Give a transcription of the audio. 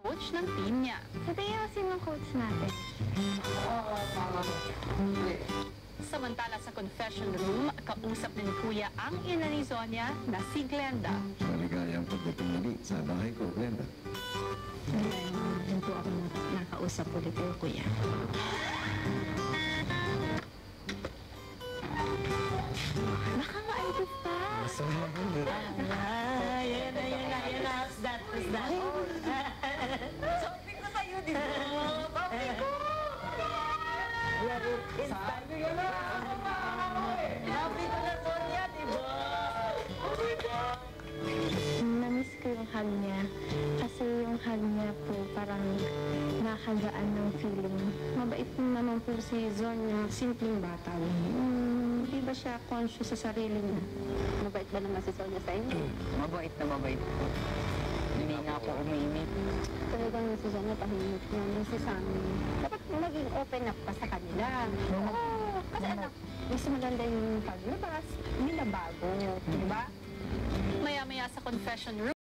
coach ng team niya. Sa tingin mo, sinong coach natin? Samantala sa confession room, kausap na ni Kuya ang ina ni Sonia na si Glenda. Maligayang pagdating muli sa bahay ko, Glenda. Ngayon po ako nakausap ulit kayo, Kuya. Baka maayos pa. Yan na. Who's that? Sabi ko sa'yo, di ba? Sabi ko! Sabi ko na! Sabi ko na, Sonia, di ba? Namiss ko yung hug niya. Kasi yung hug niya po parang nakagaan ng feeling. Mabait naman po si Zon, yung simpleng bata. Di ba siya conscious sa sarili niya? Mabait ba naman si Sonia sa inyo? Mabait na mabait po. Hindi nga po umiinit. Talagang si Sonia tahimik naman si Sammy. Dapat maging open up ka sa kanila. Oo, kasi anak, mas maganda yung paglabas, hindi na bago, di ba? Maya-maya sa confession room,